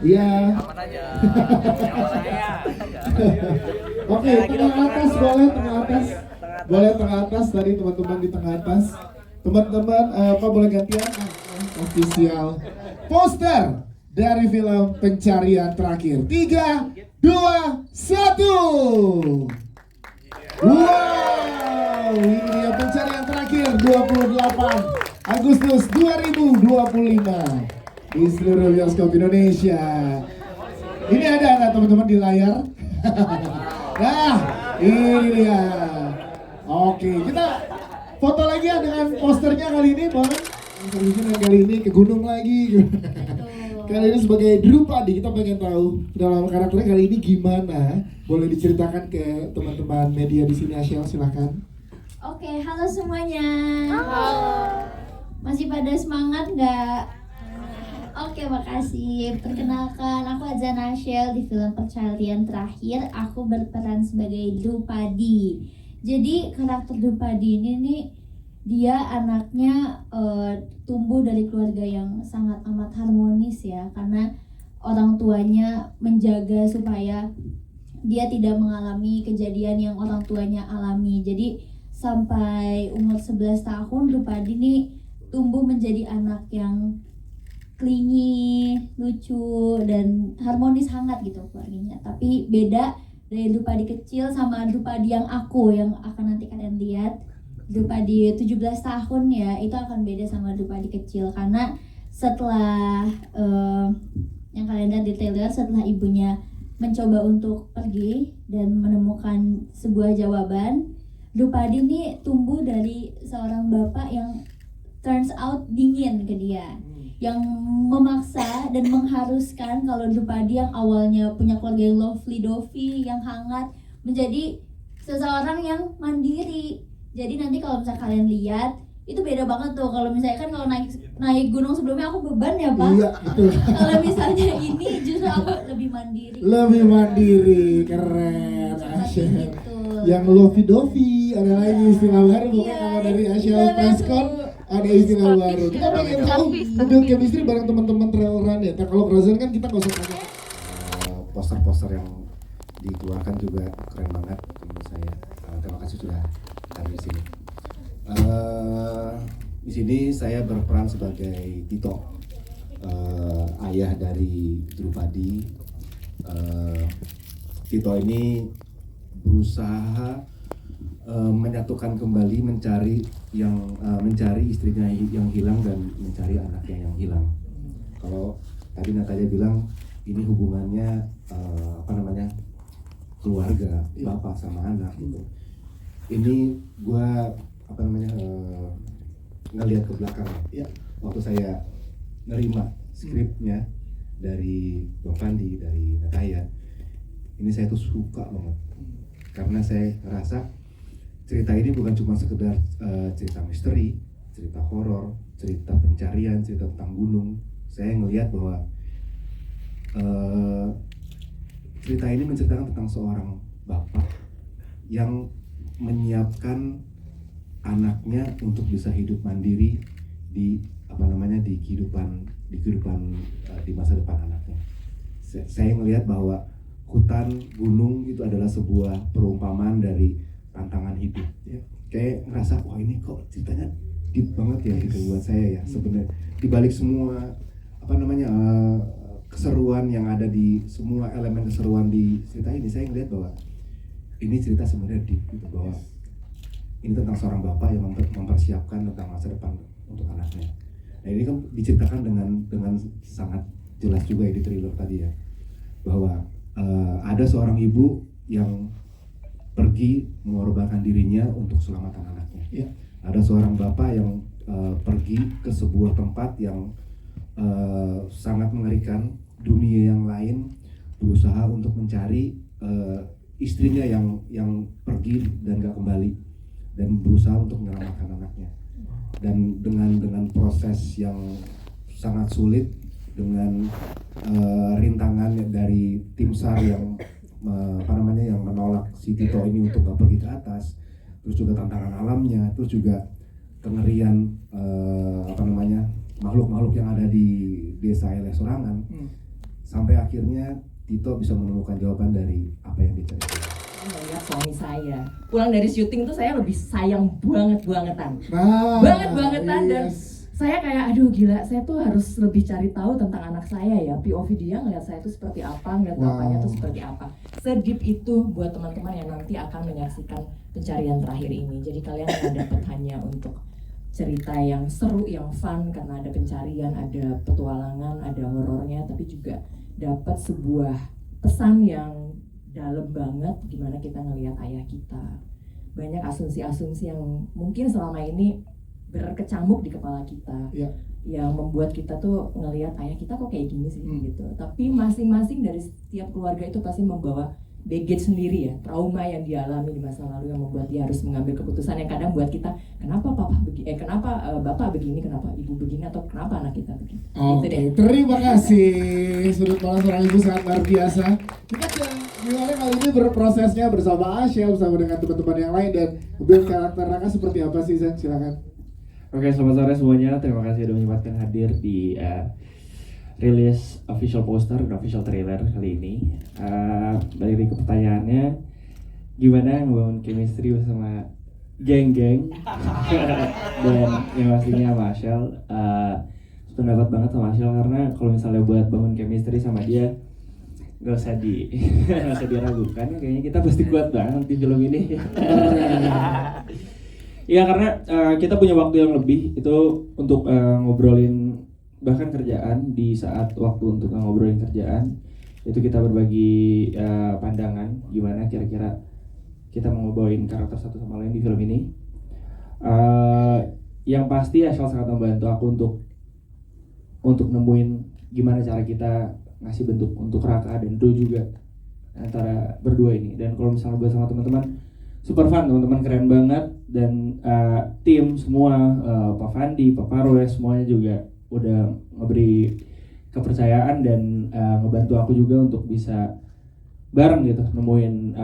Iya. Aman aja. Aman aja. Oke, tengah atas boleh, tengah atas. Boleh tengah atas tadi teman-teman di tengah atas. Teman-teman, apa boleh gantian? Official poster dari film Pencarian Terakhir. 3, 2, 1. Wow, ini dia Pencarian Terakhir 28 Agustus 2025 di seluruh bioskop Indonesia. Ini ada nggak teman-teman di layar? Nah, ini dia. Oke, kita foto lagi ya dengan posternya kali ini, boleh? Kali ini ke gunung lagi. Kali ini sebagai Drupadi, kita pengen tahu dalam karakternya kali ini gimana. Boleh diceritakan ke teman-teman media di sini, Asyel, silahkan. Oke, halo semuanya. Halo. Masih pada semangat nggak? Oke, makasih. Perkenalkan, aku Azana Asyel di film Pencarian Terakhir. Aku berperan sebagai Drupadi. Jadi karakter Drupadi ini nih, dia anaknya tumbuh dari keluarga yang sangat amat harmonis ya, karena orang tuanya menjaga supaya dia tidak mengalami kejadian yang orang tuanya alami. Jadi sampai umur 11 tahun Drupadi nih tumbuh menjadi anak yang clingy, lucu, dan harmonis hangat gitu keluarganya. Tapi beda dari Drupadi kecil sama Drupadi yang akan nanti kalian lihat. Drupadi 17 tahun ya, itu akan beda sama Drupadi kecil, karena setelah yang kalian lihat di trailer, setelah ibunya mencoba untuk pergi dan menemukan sebuah jawaban, Drupadi ini tumbuh dari seorang bapak yang turns out dingin ke dia, yang memaksa dan mengharuskan kalau Drupadi yang awalnya punya keluarga yang lovely dovey, yang hangat, menjadi seseorang yang mandiri. Jadi nanti kalau misalnya kalian lihat, itu beda banget tuh. Kalau misalnya kan kalau naik gunung sebelumnya aku beban ya Pak. Iya, betul. Kalau misalnya ini justru aku lebih mandiri. Lebih mandiri, keren, Asyel. Gitu. Yang lovey dovey, ada lagi istilah baru bukan Iya, kalau dari Asyel iya, Peskon. Ada istilah baru. Kita pengen tahu build chemistry bareng teman-teman trail run ya. Kalau Razan kan kita nggak usah tanya. Poster-poster yang dikeluarkan juga keren banget menurut saya. Terima kasih sudah hadir di sini. Di sini saya berperan sebagai Tito, ayah dari Drupadi. Tito ini berusaha menyatukan kembali, mencari istrinya yang hilang dan mencari anaknya yang hilang. Kalau tadi Natalia bilang ini hubungannya keluarga, bapak sama anak gitu. Ini gua ngelihat ke belakang ya. Waktu saya nerima skripnya dari Bang Fandi, dari Natalia, ini saya tuh suka banget karena saya ngerasa cerita ini bukan cuma sekedar cerita misteri, cerita horor, cerita pencarian, cerita tentang gunung. Saya ngelihat bahwa cerita ini menceritakan tentang seorang bapak yang menyiapkan anaknya untuk bisa hidup mandiri di kehidupan di masa depan anaknya. Saya melihat bahwa hutan gunung itu adalah sebuah perumpamaan dari tantangan hidup. Ya. Kayak ngerasa wah ini kok ceritanya deep banget ya gitu buat saya ya. Sebenarnya dibalik semua keseruan yang ada di semua elemen keseruan di cerita ini, saya ngelihat bahwa ini cerita sebenarnya deep gitu, bahwa ini tentang seorang bapak yang mempersiapkan tentang masa depan untuk anaknya. Nah ini kan diceritakan dengan sangat jelas juga ya di trailer tadi ya, bahwa ada seorang ibu yang pergi mengorbankan dirinya untuk keselamatan anaknya. Ya. Ada seorang bapak yang pergi ke sebuah tempat yang sangat mengerikan, dunia yang lain, berusaha untuk mencari istrinya yang pergi dan gak kembali, dan berusaha untuk menyelamatkan anaknya. Dan dengan proses yang sangat sulit, dengan rintangan dari tim SAR yang yang menolak si Tito ini untuk gak pergi ke atas, terus juga tantangan alamnya, terus juga kengerian makhluk-makhluk yang ada di desa Ele Sorangan, sampai akhirnya Tito bisa menemukan jawaban dari apa yang dicari. Melihat suami saya pulang dari syuting tuh saya lebih sayang bangetan Nah, bangetan dan yes. saya kayak aduh gila, saya tuh harus lebih cari tahu tentang anak saya ya, POV dia ngeliat saya tuh seperti apa, ngeliat bapaknya tuh seperti apa. Sedip itu buat teman-teman yang nanti akan menyaksikan pencarian terakhir ini. Jadi kalian nggak dapat hanya untuk cerita yang seru, yang fun karena ada pencarian, ada petualangan, ada horornya, tapi juga dapat sebuah pesan yang dalam banget gimana kita ngelihat ayah kita. Banyak asumsi-asumsi yang mungkin selama ini berkecamuk di kepala kita, Ya. yang membuat kita tuh ngelihat ayah kita kok kayak gini sih gitu. Tapi masing-masing dari setiap keluarga itu pasti membawa baggage sendiri ya, trauma yang dialami di masa lalu yang membuat dia harus mengambil keputusan yang kadang buat kita, kenapa bapak begini, kenapa ibu begini, atau kenapa anak kita begini. Oke, Gitu deh. terima kasih sudut pandang seorang ibu sangat luar biasa. Kita ke gimana kali ini berprosesnya bersama Ashel, bersama dengan teman-teman yang lain, dan build karakter Raka seperti apa sih, Zan? Silakan. Oke, selamat sore semuanya. Terima kasih sudah menyempatkan hadir di rilis official poster dan official trailer kali ini. Balik lagi ke pertanyaannya, gimana ngebangun chemistry bersama geng-geng dan yang pastinya sama Ashel. Pendapat banget sama Ashel karena kalau misalnya buat bangun chemistry sama dia nggak usah diragukan, kayaknya kita pasti kuat banget di film ini. Ya karena kita punya waktu yang lebih itu untuk ngobrolin bahkan kerjaan. Di saat waktu untuk ngobrolin kerjaan itu kita berbagi pandangan gimana kira-kira kita mau ngebawain karakter satu sama lain di film ini. Yang pasti Ashel sangat membantu aku untuk nemuin gimana cara kita ngasih bentuk untuk Raka dan Do juga antara berdua ini. Dan kalau misalnya buat sama teman-teman super fun, teman-teman keren banget, dan tim semua, Pak Fandi, Pak Parwes, semuanya juga udah ngeberi kepercayaan dan ngebantu aku juga untuk bisa bareng gitu nemuin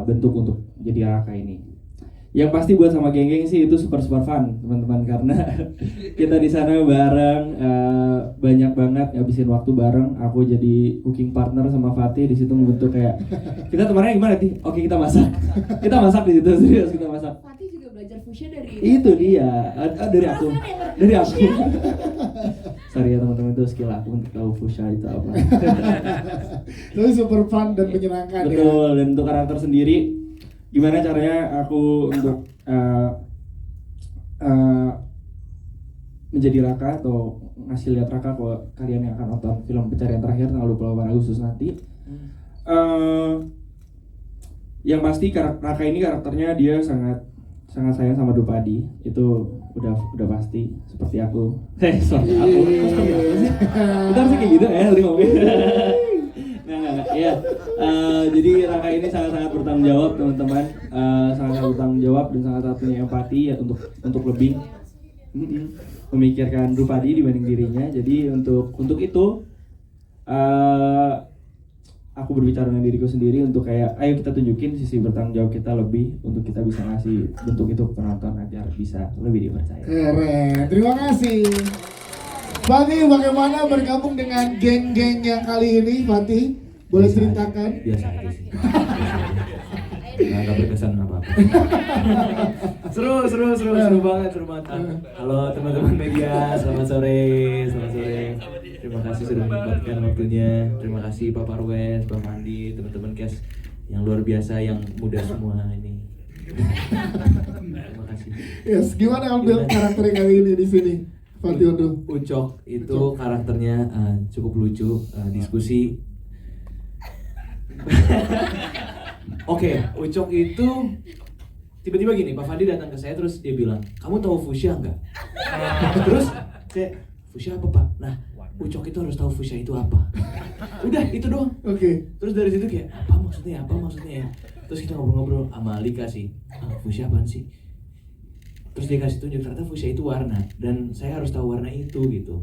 bentuk untuk jadi Raka ini. Yang pasti buat sama geng-geng sih itu super fun teman-teman, karena kita di sana bareng, banyak banget ngabisin waktu bareng. Aku jadi cooking partner sama Fatih di situ, membentuk kayak kita temannya gimana sih? Oke, kita masak di situ, serius kita masak. Fatih juga belajar fuchsia dari Itu dia, dari aku. Sorry ya teman-teman, itu skill aku untuk tahu fuchsia itu apa. Tapi super fun dan menyenangkan. Betul, dan untuk karakter sendiri, gimana caranya aku untuk menjadi Raka atau ngasih lihat Raka ke kalian yang akan nonton film Pencarian Terakhir tanggal 28 Agustus nanti. Yang pasti Raka ini karakternya dia sangat sayang sama Dupadi, itu udah pasti, seperti aku. Seperti aku. Bentar sih kayak gitu ya, tadi ngomong. Nggak. Ya, jadi Raka ini sangat bertanggung jawab teman-teman, sangat bertanggung jawab dan sangat punya empati ya untuk lebih memikirkan Drupadi dibanding dirinya. Jadi untuk itu aku berbicara dengan diriku sendiri untuk kayak ayo kita tunjukin sisi bertanggung jawab kita lebih untuk kita bisa ngasih bentuk itu ke penonton agar bisa lebih dipercaya. Keren, terima kasih. Fatih, bagaimana bergabung dengan geng-geng yang kali ini, Fatih? Boleh ceritakan? Biasa aja sih. Nggak berkesan apa-apa. Seru banget. Halo teman-teman media, selamat sore. Terima kasih sudah menyempatkan waktunya. Terima kasih Pak Parwes, Pak Fandi, teman-teman cast yang luar biasa, yang muda semua ini. Terima kasih. Yes, gimana ambil karakter kali ini di sini, Fatih Udo? Ucok itu karakternya cukup lucu, diskusi. Oke, Ucok itu tiba-tiba gini, Pak Fandi datang ke saya terus dia bilang, kamu tahu fuchsia nggak? Terus saya, fuchsia apa Pak? Nah, Ucok itu harus tahu fuchsia itu apa. Udah, itu doang. Oke. Terus dari situ kayak, apa maksudnya ya? Terus kita ngobrol-ngobrol sama Alika sih, fuchsia apaan sih? Terus dia kasih tunjuk, ternyata fuchsia itu warna, dan saya harus tahu warna itu gitu.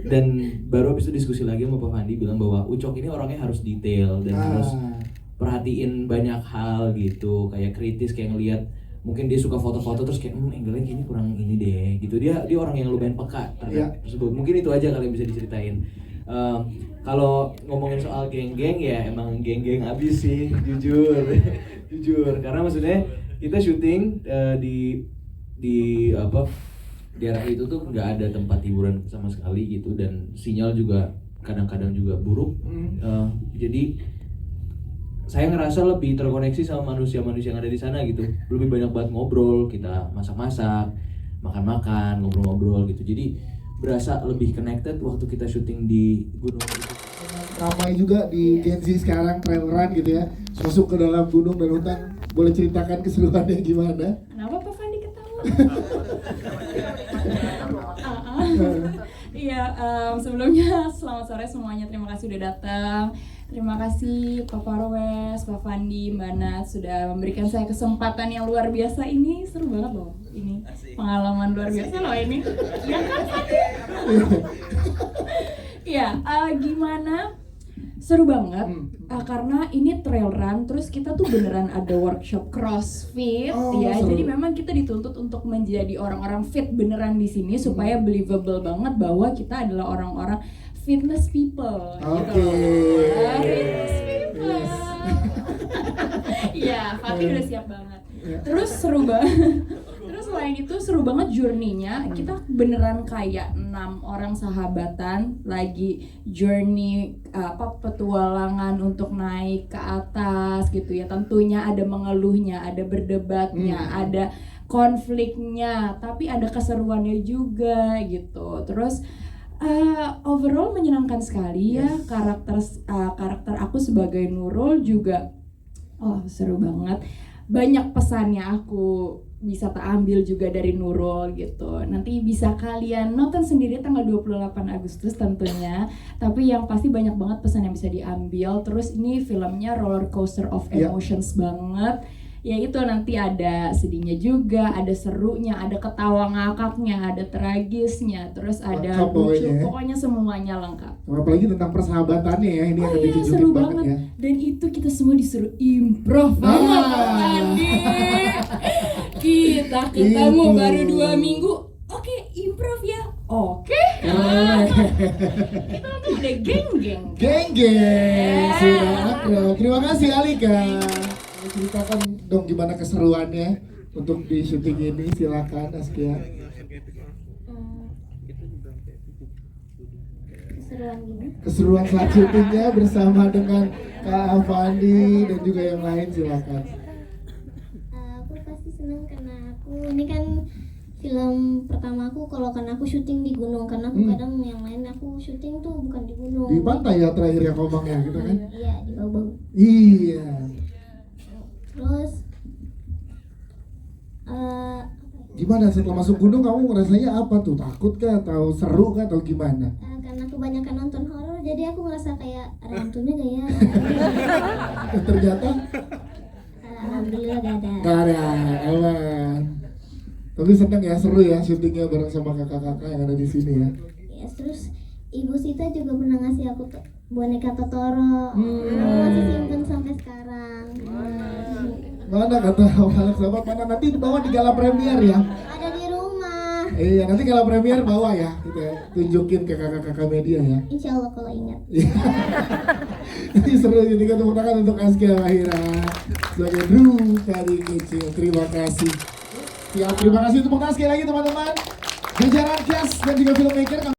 Dan baru habis itu diskusi lagi sama Pak Fandi, bilang bahwa Ucok ini orangnya harus detail dan harus perhatiin banyak hal gitu, kayak kritis, kayak ngelihat mungkin dia suka foto-foto terus kayak angle-nya gini kurang ini deh gitu. Dia orang yang lumayan peka terhadap tersebut. Mungkin itu aja kalian bisa diceritain. Kalau ngomongin soal geng-geng ya emang geng-geng abis sih, jujur. Jujur, karena maksudnya kita syuting di apa di daerah itu tuh nggak ada tempat hiburan sama sekali gitu, dan sinyal juga kadang-kadang juga buruk. Jadi saya ngerasa lebih terkoneksi sama manusia-manusia yang ada di sana gitu. Lebih banyak banget ngobrol, kita masak-masak, makan-makan, ngobrol-ngobrol gitu. Jadi berasa lebih connected waktu kita syuting di gunung itu. Ramai juga di Gen Z sekarang traileran gitu ya, masuk ke dalam gunung dan hutan. Boleh ceritakan keseruannya gimana? Kenapa Pak Fandi ketawa? Iya, sebelumnya selamat sore semuanya. Terima kasih udah datang. Terima kasih Pak Parwes, Pak Fandi, Mbak Nat sudah memberikan saya kesempatan yang luar biasa ini. Seru banget loh ini. Pengalaman luar biasa loh ini. Ya kan Fandi? Iya, gimana? Seru banget karena ini trail run, terus kita tuh beneran ada workshop CrossFit ya. Seru. Jadi memang kita dituntut untuk menjadi orang-orang fit beneran di sini supaya believable banget bahwa kita adalah orang-orang fitness people gitu. Fitness people. Iya, Fatih udah siap banget. Terus seru banget. Terus selain itu seru banget journey-nya. Kita beneran kayak 6 orang sahabatan lagi journey petualangan untuk naik ke atas gitu ya. Tentunya ada mengeluhnya, ada berdebatnya, ada konfliknya, tapi ada keseruannya juga gitu. Terus overall menyenangkan sekali ya. Karakter aku sebagai Nurul juga seru banget. Banyak pesannya aku bisa ambil juga dari Nurul gitu. Nanti bisa kalian nonton sendiri tanggal 28 Agustus tentunya. Tapi yang pasti banyak banget pesan yang bisa diambil. Terus ini filmnya roller coaster of emotions banget. Ya itu nanti ada sedihnya juga, ada serunya, ada ketawa ngakaknya, ada tragisnya, terus ada Lengkap lucu, pokoknya ya. pokoknya semuanya lengkap. Apalagi tentang persahabatannya ya, ini yang Iya, ditunjukin seru banget banget ya. Dan itu kita semua disuruh improv banget Andi. Kita ketemu Itu. baru 2 minggu. Oke, improv ya. Oke. Kita nanti udah geng-geng. Geng-geng, sudah akrab. Terima kasih Alika. Ceritakan dong gimana keseruannya untuk di syuting ini, silakan Askia. Keseruan gimana? Keseruan saat syutingnya bersama dengan Kak Avandi dan juga yang lain, silakan. Aku pasti senang karena ini kan film pertama aku. Kalau kan aku syuting di gunung, karena aku kadang yang lain aku syuting tuh bukan di gunung. Di pantai ya terakhir ya komangnya gitu kan? Iya, di Bau-Bau. Iya. Terus Gimana setelah masuk gunung kamu ngerasanya apa tuh? Takut kah atau seru kah atau gimana? karena kebanyakan nonton horor, jadi aku ngerasa kayak ada hantunya gak ya? Ternyata Alhamdulillah gak ada. gak ada, aman. Tapi seneng ya, seru ya syutingnya bareng sama kakak-kakak yang ada di sini ya. Ya, terus Ibu Sita juga pernah ngasih aku boneka Totoro. Aku masih simpen sampai sekarang. Mana kata anak sahabat, mana nanti bawa di gala premier ya? Ada di rumah. Iya, nanti gala premier bawa ya, kita tunjukin ke kakak-kakak media ya. Insya Allah kalau ingat. Ini seru jadi tepuk tangan untuk Askia Mahira sebagai Drew dari kecil. Terima kasih. Ya, terima kasih untuk sekali lagi teman-teman. Jajaran cast dan juga filmmaker.